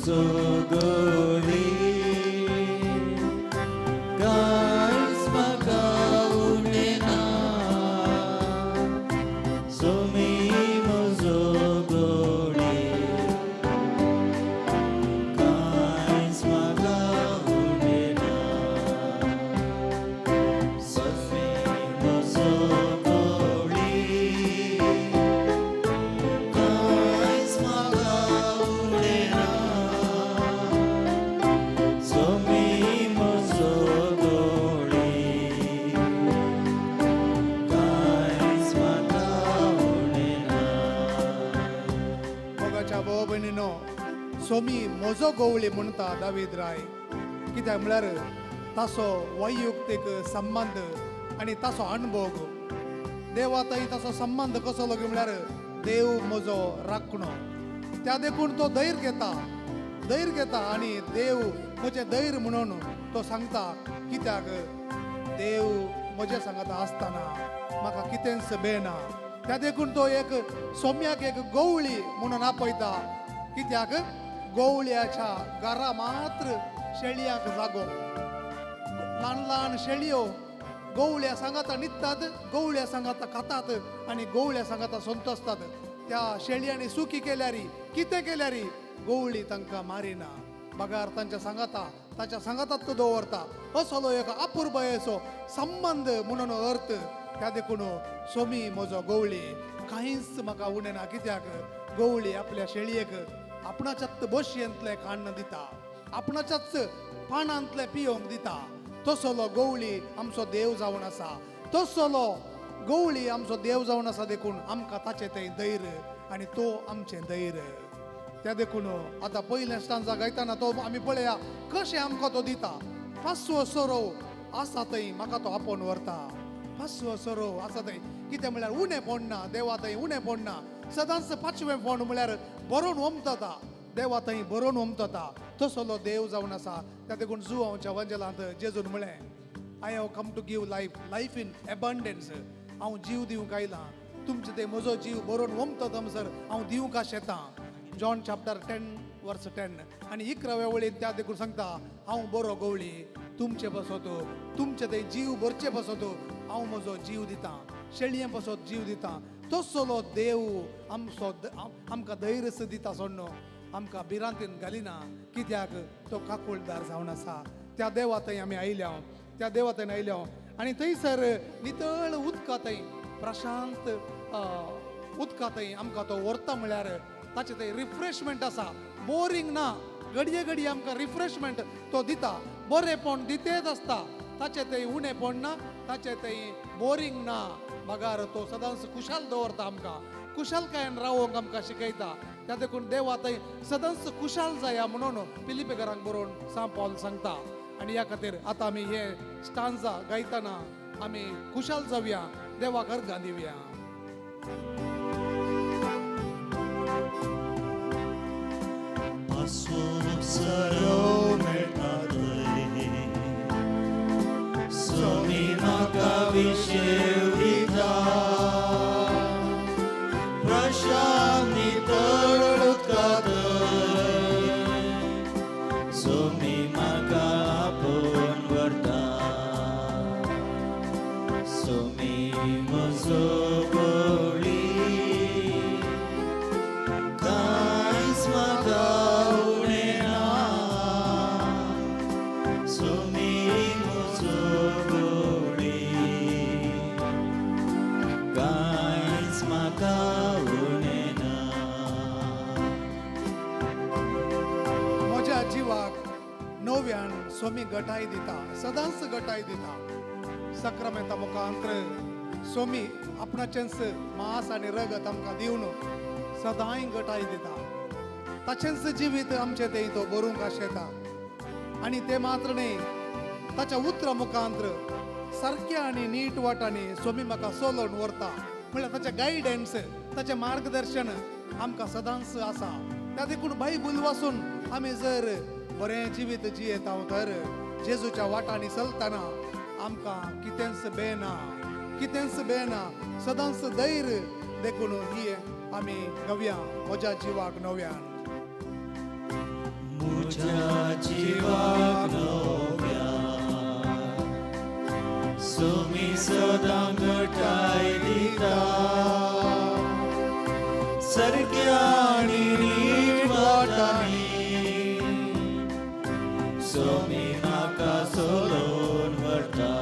म्हजो गवळी कांयच म्हाका उणेना सोमी म्हजो गवळी कांयच म्हाका उणेना सोमी म्हजो गवळी कांयच म्हाका उणेना सोमी म्हजो गवळी कांयच म्हाका उणेना. मोगाच्या भाव भयणीनो, सोमी म्हजो गवळी म्हणटा दावीद राय. कित्याक म्हळ्यार ताचो वैयक्तीक संबंध आनी ताचो अणभव. देवातय ताचो संबंध कसो गी म्हळ्यार देव म्हजो राखणो. त्या देखून तो धैर्य घेता आनी देव म्हजें धैर्य म्हणून तो सांगता. कित्याक देव म्हजे सांगता आसतना म्हाका कितेंच भेना. त्या देखून तो एक सोम्याक एक गवळी म्हणून आपयता. कित्याक गवळ्याच्या घरा मात्र शेळयांक जागो. ल्हान ल्हान शेळयो गवळ्या सांगाता न्हिदतात, गवळ्या सांगाता खातात आनी गवळ्या सांगाता संतोसतात. त्या शेळयांनी सुखी केल्यारी कितें केल्यारी गवळी तांकां मारिना. बगार तांच्या सांगातात तो दवरता. असलो एक अपुर्बायेचो संबंध म्हणून अर्थ. त्या देखून सोमी म्हजो गवळी कांयच म्हाका उणेना. कित्याक गवळी आपल्या शेळयेक आपणाच्याच बशयेंतले खाण दिता, आपणाच्याच पानांतले पियोंक दिता. तसलो गवळी आमचो देव जावन आसा. तसलो गवळी आमचो देव जावन आसा. देखून आमकां ताचें तें धैर्य आनी तो आमचें धैर्य. त्या देखून आतां पयल्या स्टांजा गायतना तो आमी पळया कशें आमकां तो दिता. पांचवो सोरो आसा थंय म्हाका तो आपोवन व्हरता. पांचवो सोरो आसा थंय कितें म्हळ्यार उणें पडना. देवा थंय उणें पडना. सदांच पांचवें फोंड म्हळ्यार बरोवन वमतता. देवा थंय बरोवन वमतता. तसलो देव जावन आसा. त्या देखून जुवांच्या वंजलांत जेजून म्हळें I have come to give life in abundance. हांव जीव दिवंक आयलां. तुमचे ते म्हजो जीव बरोवन वमतत हमसर हांव दिवंक शेतां. जॉन चॅप्टर 10:10 आनी 11व्या वळीन त्या देखून सांगता हांव बरो गवळी तुमचे बसत तुमचे ते जीव भरचे बसत हांव म्हजो जीव दितां. शेळये बसत जीव दितां. तसलो देव आमकां धैर्य दिता. सोडनो आमकां भिरांतीन घालिना. कित्याक तो काकुळदार जावन आसा. त्या देवा थंय आमी आयल्या. त्या देवा थंय आयल्या आनी थंयसर नितळ उदका थंय प्रशांत उदका थंय आमकां तो व्हरता. म्हळ्यार ताचे थंय रिफ्रेशमेंट आसा. बोरींग ना. घडये आमकां रिफ्रेशमेंट तो दिता. बरेपण दितेच आसता. ताचे थंय उणें पडना. ताचे थंय बोरींग ना. बगार तो सदांच खुशाल दवरता. आमकां खुशालकायेन रावोंक आमकां शिकयता. त्या देखून देवा थंय सदांच खुशाल जाया म्हणून फिलिपिकारांक बरोवन सा पॉल सांगता. आनी ह्या खातीर आतां आमी हे स्टांजा गायतना आमी खुशाल जावया. देवाक अर्घां दिवया. पांचवो सोरो मेळटा थंय सोमी म्हाका विशेव दिता. प्रशांत नितळ उदका थंय सोमी म्हाका आपोवन व्हरता. सोमी म्हजो गवळी कांयच म्हाका उणेना. सोमी म्हजो गवळी कांयच म्हाका उणेना. म्हज्या जिवाक नव्यान सोमी घटाय दिता. सदांच घटाय दिता. सक्रामेंता मुखांतर सोमी आपणाचेंच मांस आनी रगत आमकां दिवन सदांय घटाय दिता. ताचेंच जिवीत आमचे थंय तो बरोवंक आशेता. आनी ते मात्र न्ही ताच्या उतरा मुखांतर सारक्या आनी नीट वाटांनी सोमी म्हाका चलोवन व्हरता. म्हळ्यार ताचें गायडन्स ताचें मार्गदर्शन आमकां सदांच आसा. त्या देखून बायबल वाचून आमी जर बरें जिवीत जियेता तर जेजूच्या वाटांनी चलतना आमकां कितेंच बेना. सदांच धैर्य देखून ही आमी नव्या म्हज्या जिवाक नव्यान. म्हज्या जिवाक नव्या सोमी सदां घटाय दिता सारक्या आनी नीट वाटांनी सोमी म्हाका सोडून व्हरता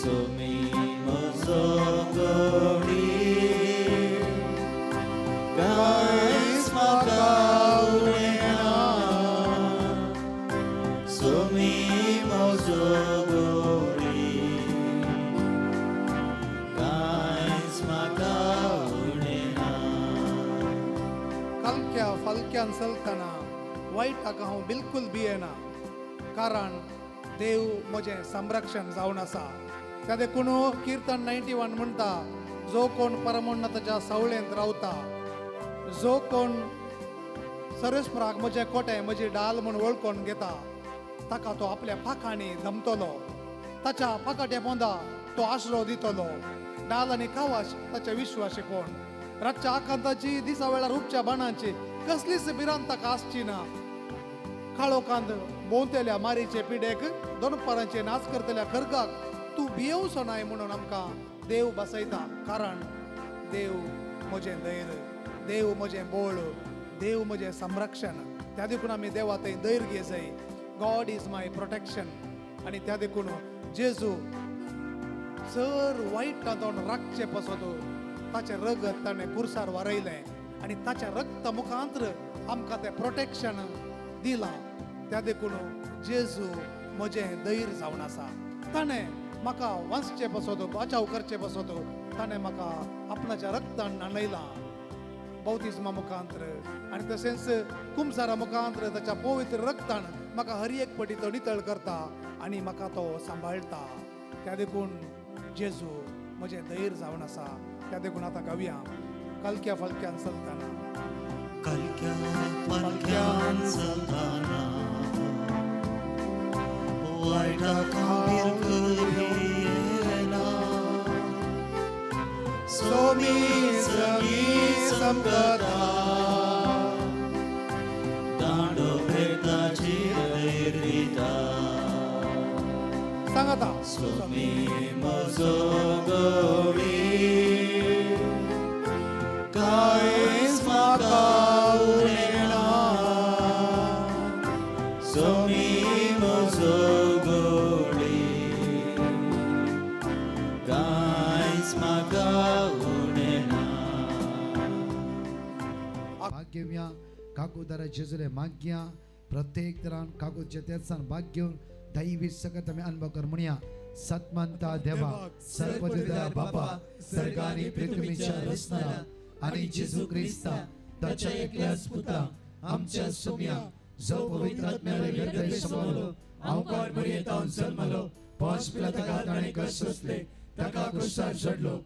सोमी म्हजो गवडी कांयच म्हाका उरना सोमी म्हजो गवडी कांयच म्हाका उरना कलक्या फलक्यान चलतना वायटाक हांव बिलकुल भियेना कारण देव म्हजें संरक्षण जावन आसा त्या देखून कीर्तन 91 म्हणटा जो कोण परमोन्नताच्या सावळेंत रावता जो कोण सर्वेस्पराक म्हजें कोटें म्हजी डाल म्हूण वळखून घेता ताका तो आपल्या पाखांनी धमतलो ताच्या पाकाट्या पोंदा तो आश्रो दितलो डाल आनी कावाश ताच्या विश्वासी कोण रातच्या आकांताची दिसा वेळार उपच्या बाणांची कसलीच भिरांत ताका आसची ना काळोखांत भोंवतेल्या मारीचे पिडेक दोनपारांचे नाच करतल्या खरगाक तूं भियेवचो नाय म्हणून आमकां देव बसयता कारण देव म्हजें धैर्य देव म्हजें बोळ देव म्हजें संरक्षण त्या देखून आमी देवा थंय धैर्य घे जाय गॉड इज माय प्रोटेक्शन आनी त्या देखून जेजू जर वायट तातून राखचे पसत ताचें रगत ताणें कुर्सार वारयलें आनी ताच्या रक्त मुखांत्र आमकां तें प्रोटेक्शन दिलां त्या देखून जेजू म्हजें धैर्य जावन आसा ताणें म्हाका वाचचे पसत बचाव करचे पसत ताणें म्हाका आपणाच्या रक्तान न्हाणयलां बौतिस्मा मुखांत्र आनी तशेंच कुमसारा मुखांत्र ताच्या पवित्र रक्तान म्हाका हर एक पटी तो नितळ करता आनी म्हाका तो सांबाळटा त्या देखून जेजू म्हजें धैर्य जावन आसा त्या देखून आतां गावया कलक्या फलक्यान चलतना कलक्या फलक्यान चलतना वायटाक हांव बिलकुल भियेना सोमी सगळी समकता दांडो भेटाची धैर्य दिता सांगाता सोमी म्हजो गवडी कांयच म्हाका उरना सोमी म्हजो गवडी कांयच म्हाका उरना भाग्यव्या काकूदारा जेजुले माग्या प्रत्येक तरान काकू जेतेसान भाग्य दैवी सकत आमी अनुभव कर म्हणया सतमंता देवा सर्वपिता बापा सर्गानी पृथ्वीच्या रचनाला आणि जेजू ख्रिस्ता ताच्या एकल्याच पुता आमच्या सोम्या जो पवित्र आत्म्याने हृदय समावलो अवकाळ मरियेतान जन्मलो पांच पिला ताका ताणे कष्ट सोसले ताका क्रुसार चढलो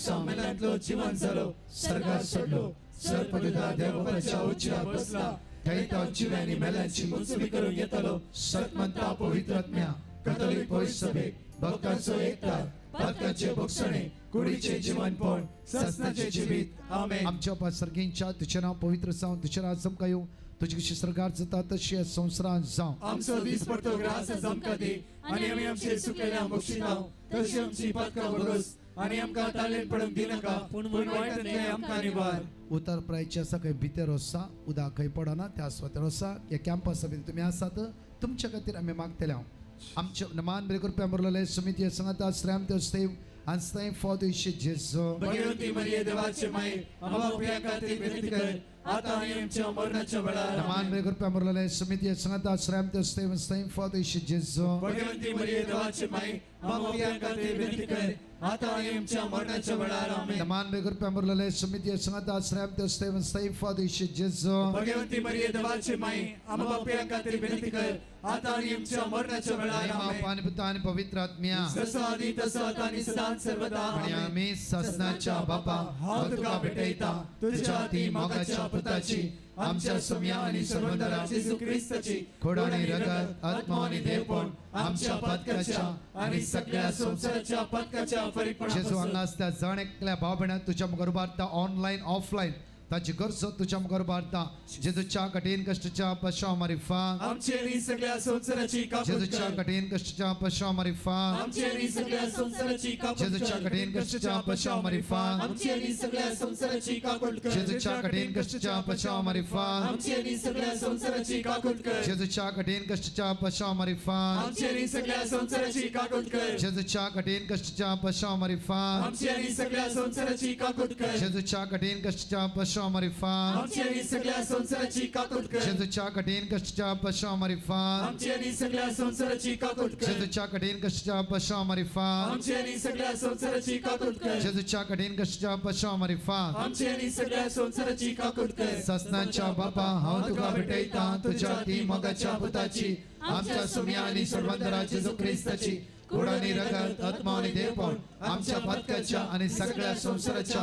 सामेलांतलो जीवन जालो सर्गार चढलो सर्वपिता देवाच्या उच्चार बसला थंय जिव्यांनी मेल्यांची मुक्ती करून येतलो सतमंता पवित्र आत्म्या कथोलिक पवित्र सभेक भक्तांचो एकता पातकाचे भक्षणे कुडीचे जीवनपण ससनाचे जिवीत आमेन आमच्या पासर्गींच्या तुझे नाव पवित्र जावन तुझे राज चमका येवं तुझी कशी सरकार जाता तशी संवसारांत जावं आमचो दीस पडतो ग्रास चमका दी आनी आमी आमचे सुकयल्या मोक्षितांव तशी आमची पातकां भरोस आनी आमकां ताळेन पडूंक दिनाका पूण वायट न्याय आमकां निवार उतर प्रायचे आसा खंय भितर आसा उदा खंय पडना त्या स्वातर आसा ह्या कॅम्पस सभेन तुमी आसात तुमच्या खातीर आमी मागतले आमचे नमान बरे करपी आमरलेले समिती सांगता श्रेम ते स्तेव and thank for the Jesus. Bhagwanti मरिये देवाचे माई आम्हा प्रिया खातीर विनंती कर आता आनी आमच्या मरणाच्या वेळार नमान बरे करपी आमरलेले समिती सांगता श्रेम ते स्तेव and thank for the Jesus. Bhagwanti मरिये देवाचे माई आम्हा प्रिया खातीर विनंती कर आता आनी आमच्या मरणाच्या वेळार आमेन. नमान बरे करपी आमरलेले समिती सांगता श्रेम ते स्तेव and thank for the Jesus. Bhagwanti मरिये देवाचे माई आम्हा प्रिया खातीर विनंती कर आता आनी आमच्या मरणाच्या वेळार आमेन. पाणी पिता आणि पवित्र आत्म्या जसो आदी तसो आता आनी सदां सर्वदा आणि आमेन. आम्ही ससनाच्या बापा हांव तुका भेटयता तुझ्या ती मोगाच्या पुताची आमच्या सोम्या आणि सर्वंतरा जेजू ख्रिस्ताची खोडाणी रगत आत्मा आणि देवपण आमच्या पदकाच्या आणि सगळ्या संसाराच्या पदकाच्या जेजू फरीकपणापासून हांगा असता जण एकल्या भाव भयणां तुझ्या गरबार ऑनलाईन ऑफलाईन ताची गरजो तुझ्या मुखार उबारता जेजूच्या कठीण कष्टाच्या पश्चाव मारिफा आमचेरी सगळ्या संसाराची काकूट जेजूच्या कर कठीण कष्टाच्या पश्चाव मारिफा आमचेरी सगळ्या संसाराची काकूट जेजूच्या कर कठीण कष्टाच्या पश्चाव मारिफा आमचेरी सगळ्या संसाराची काकूट कर जेजूच्या कठीण कष्टाच्या पश्चाव मारिफा आमचेरी सगळ्या संसाराची काकूट कर जेजूच्या कठीण कष्टाच्या पश्चाव मारिफा आमचेरी सगळ्या संसाराची काकूट कर जेजूच्या कठीण कष्टाच्या पश्चाव मारिफा आमचेरी सगळ्या संसाराची काकूट कर जेजूच्या कठीण कष्टाच्या पश्चाव मारिफा आमचेरी सगळ्या संसाराची काकूट कर जेजूच्या कठीण कष्टाच्या पश्चाव मारिफा आमचेरी सगळ्या संसाराची काकूट कर जेजूच्या कठीण कष्टाच्या पश्चाव मारिफा आमचेरी सगळ्या संसाराची काकूट कर जेजूच्या कठीण कष्टाच्या पश्चाव मारिफा आमचेरी सगळ्या संसाराची काकूट कर ससनाच्या बापा हांव तुका भेटयता तुझ्या ती मोगाच्या पुताची आमच्या सुम्या आणि सर्वंतरा जेजू ख्रिस्ताची कुड आणि रगत आत्मा आणि देवपण आमच्या पत्काच्या आणि सगळ्या संसाराच्या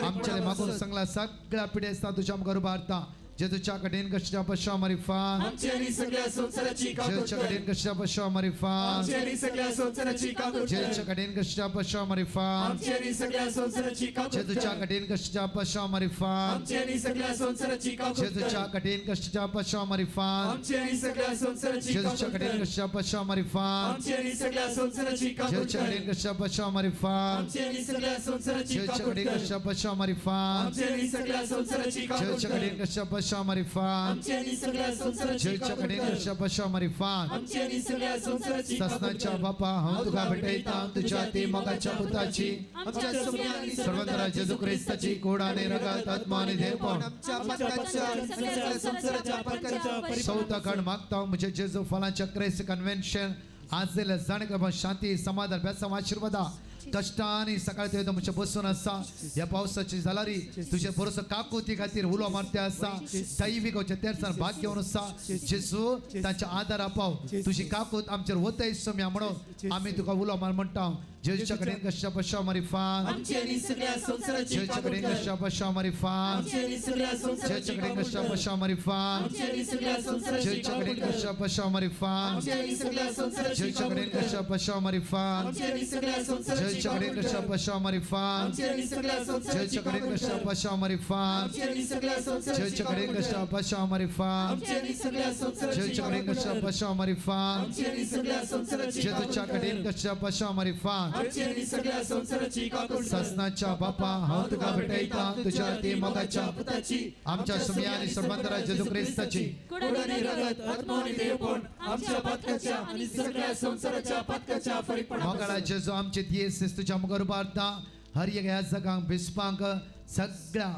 आमच्या मागून सगळ्या सगळ्या पिढ्या तुझ्या मुखार उबारता जेजूच्या कठीण कष्टाच्या पश्चाव मारिफा आमचेरी सगळ्या संसाराची काकूट जेजूच्या कर कठीण कष्टाच्या पश्चाव मारिफा आमचेरी सगळ्या संसाराची काकूट कर जेजूच्या कठीण कष्टाच्या पश्चाव मारिफा आमचेरी सगळ्या संसाराची काकूट जेजूच्या कर कठीण कष्टाच्या पश्चाव मारिफा आमचेरी सगळ्या संसाराची काकूट जेजूच्या कर कठीण कष्टाच्या पश्चाव मारिफा आमचेरी सगळ्या संसाराची जेजूच्या काकूट कठीण कर कष्टाच्या पश्चाव मारिफा आमचेरी सगळ्या संसाराची काकूट जेजूच्या कर कठीण कष्टाच्या पश्चाव मारिफा आमचेरी सगळ्या संसाराची जेजूच्या काकूट कठीण कर कष्टाच्या पश्चाव मारिफा आमचेरी सगळ्या संसाराची काकूट जेजूच्या कर कठीण कष्टाच्या पश्चाव मारिफा आमचेरी सगळ्या संसाराची जेजूच्या काकूट कठीण कर कष्टाच्या पश्चाव मारिफा आमचेरी सगळ्या संसाराची काकूट ससनाच्या कर बापा हांव तुका भेटयता तुझ्या ती मोगाच्या पुताची आमच्या सुम्या आणि सर्वंतरा जेजू ख्रिस्ताची कुड आणि रगत आत्मा आणि देवपण सगळ्या संसाराच्या पत्काच्या चौथा खंड मागता म्हणजे जेजू फलांच्या क्राइस्ट कन्व्हेन्शन आज दिल्या जाणकर शांती समाधान बेसम आशीर्वादा कष्टाने सकाळी ते म्हणजे बसून असा या पावसाची जालारी तुझे बरोस काकुती खातीर उलो मारते असा दैविक तेरसान भाग घेऊन असा जेजू तांच्या आदार आपाव तुझी काकूत आमचेर वतय सम्या म्हणून आम्ही तुका उलो मार म्हणटा जेजूच्या कडेन कशा पश्चाव मारिफा आमचेरी सगळ्या संसाराची जेजूच्या काकूट कडेन कर कशा पश्चाव मारिफा आमचेरी सगळ्या संसाराची जेजूच्या कडेन काकूट कशा कर पश्चाव मारिफा आमचेरी सगळ्या संसाराची जेजूच्या काकूट कडेन कर कशा पश्चाव मारिफा आमचेरी सगळ्या संसाराची जेजूच्या काकूट कडेन कर कशा पश्चाव मारिफा आमचेरी सगळ्या संसाराची जेजूच्या कडेन काकूट कशा कर पश्चाव मारिफा आमचेरी सगळ्या संसाराची जेजूच्या कडेन काकूट कशा कर पश्चाव मारिफा आमचेरी सगळ्या संसाराची जेजूच्या कडेन काकूट कशा कर पश्चाव मारिफा आमचेरी सगळ्या संसाराची जेजूच्या कडेन काकूट कशा कर पश्चाव मारिफा आमचेरी सगळ्या संसाराची जेजूच्या काकूट कडेन कर कशा पश्चाव मारिफा आमचेरी सगळ्या संसाराची काकूट कर ससनाच्या बापा हांव तुका भेटयता तुझ्या ती मोगाच्या पुताची आमच्या सुम्या आणि सर्वंतरा जेजू ख्रिस्ताची कुड आणि रगत आत्मा आणि देवपण आमच्या पत्काच्या आणि सगळ्या संसाराच्या पत्काच्या फरीकपणा मोगाळा जेजू आमचे येस तुझ्या मुखार उबारता हर एक ह्या जगांक बिस्पांक सगळ्या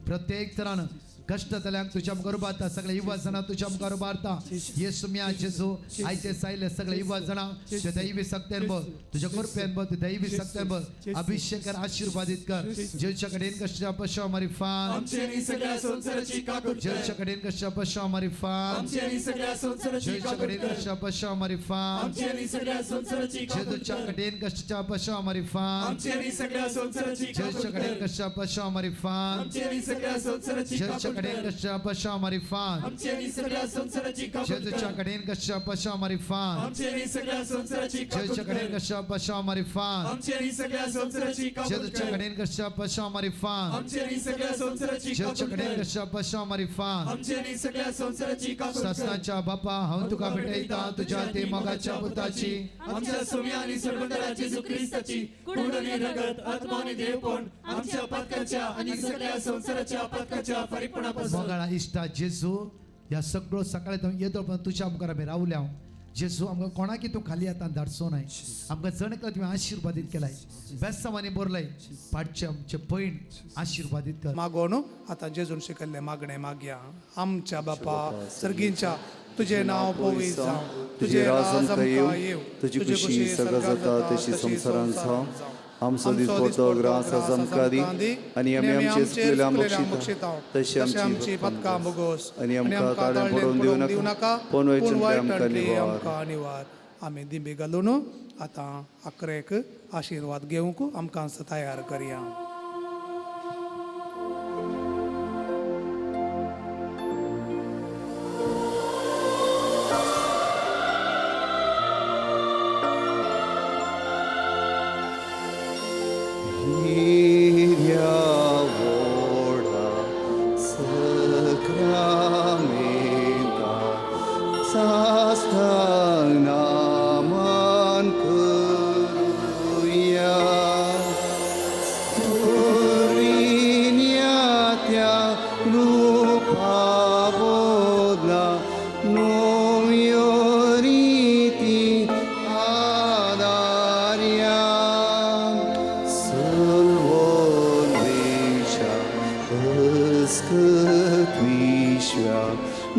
प्रत्येक तरान कष्ट जाल्यांक तुझ्या मुखार उबारता सगळे युवा जाणां तुझ्या मुखार उबारता येसू म्या जेजू आयचे सायले सगळे युवा जाणां तुझ्या दैवी सक्त्यान बघ तुझ्या कृपेन बघ दैवी सक्त्यान बघ अभिषेक कर आशीर्वादित कर जेजूच्या कडेन कशा पश्चाव मारिफा आमचेरी सगळ्या संसाराची काकूट कर जेजूच्या कडेन कशा पश्चाव मारिफा आमचेरी सगळ्या संसाराची जेजूच्या काकूट कडेन कर कशा पश्चाव मारिफा आमचेरी सगळ्या संसाराची काकूट जेजूच्या कर कडेन कशा पश्चाव मारिफा आमचेरी सगळ्या संसाराची काकूट जेजूच्या कडेन कर कशा पश्चाव मारिफा आमचेरी सगळ्या संसाराची जेजूच्या काकूट कडेन कर कशा पश्चाव मारिफा आमचेरी सगळ्या संसाराची काकूट जेजूच्या कर कडेन कशा पश्चाव मारिफा आमचेरी सगळ्या संसाराची काकूट जेजूच्या कडेन कर कशा पश्चाव मारिफा आमचेरी सगळ्या संसाराची काकूट जेजूच्या कर कडेन कशा पश्चाव मारिफा आमचेरी सगळ्या संसाराची जेजूच्या काकूट कडेन कर कशा पश्चाव मारिफा आमचेरी सगळ्या संसाराची काकूट कर ससनाच्या बापा हांव तुका भेटयता तुझ्या ते मोगाच्या पुताची आमच्या सोम्या आणि सर्वंतरा जेजू ख्रिस्ताची कुड आणि रगत आत्मा आणि देवपण आमच्या पत्काच्या आणि सगळ्या संसाराच्या पत्काच्या फरीकपणापासून मोगाळा इश्टा जेजू ह्या सगळो सकाळी तो येतो पण तुझ्या मुखार आमी रावल्या जेजू आमकां कोणाकी तूं खाली आतां धाडचो न्हय आमकां जणकला तुवें आशिर्वादीत केलाय बेस्तांवांनी बरलय पाडचे आमचे पैण आशिर्वादीत कर मागोन आता जेजून शिकल्ले मागणे मागया आमच्या बापा सर्गींच्या तुझे नाव पवित्र जावं तुझे राज आमकां येव तुझी खुशी सगळं जाता तशी संसारान जावं आमचो दिसपडतो ग्रास आमकां दी आनी आमी आमचे चुकलेल्या बक्षिता तशी आमची पदकां भोगोस आनी आमकां ताळें पडोवन दिवं नाका पण वयचून आमकां निवार आमकां निवार आमी दिबे घालून आतां अकरेक आशिर्वाद घेवंक आमकां तयार करया Hirya voda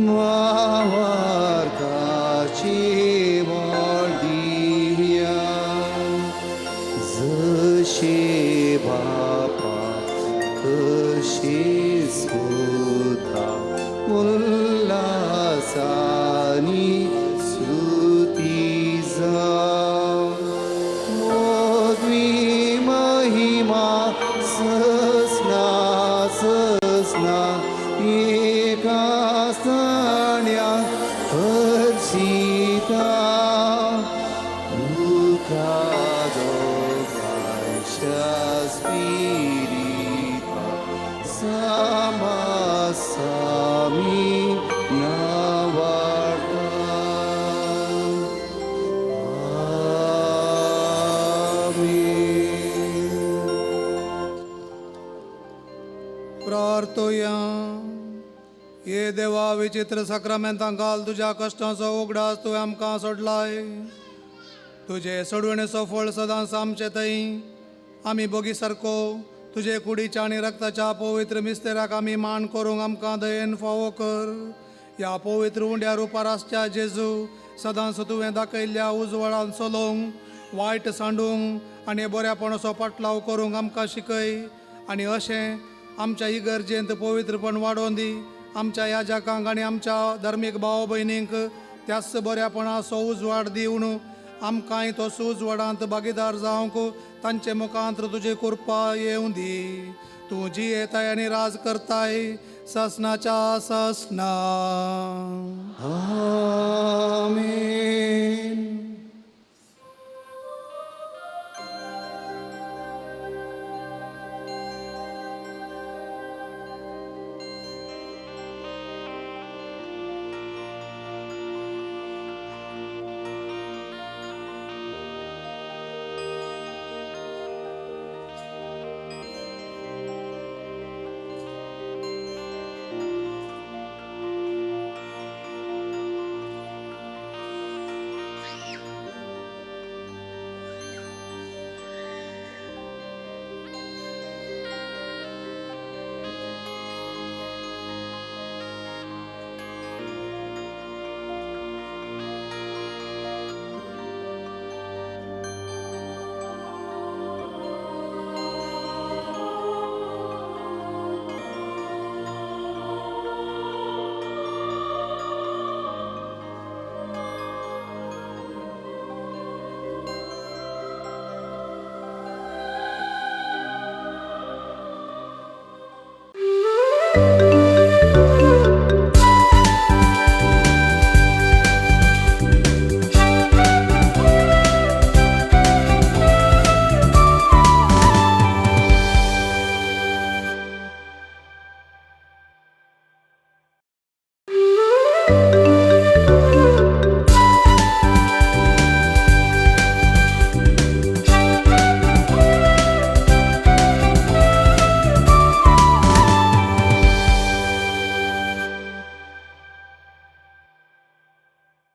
वावरताची दिव्या जशी बापा तशी सुद्धा उल्हासानी स्तुती जा मोदवी महिमा ससना ससना एका सण्या Harshita Spirita sama sami navarta Amen. प्रार्थोया ये देवा विचित्र सक्रामेंतां घाल तुझ्या कष्टांचो उगडास तुवें आमकां सोडलाय तुझे सोडवणेचो फळ सदांच आमचे थंय आमी बोगी सारको तुझे कुडीच्या आनी रक्ताच्या पवित्र मिस्तेराक आमी मान करूंक आमकां दयेन फावो कर या पवित्र उंड्या रुपार आसच्या जेजू सदांच तुवें दाखयल्ल्या उजवाडान चलोवंक वायट सांडूंक आनी बऱ्यापणाचो पाटलाव करूंक आमकां शिकय आनी अशें आमच्या इगर्जेंत पवित्रपण वाडोवन दी आमच्या याजकांक आनी आमच्या धर्मीक भाव भयणींक त्याच बऱ्यापणाचो उजवाड दिवन आमकांय तो उजवाडांत भागीदार जावंक तांचे मुखांतर तुजी कृपा येवं दी तूं जी येताय आनी राज करताय ससनाच्या ससना Amen.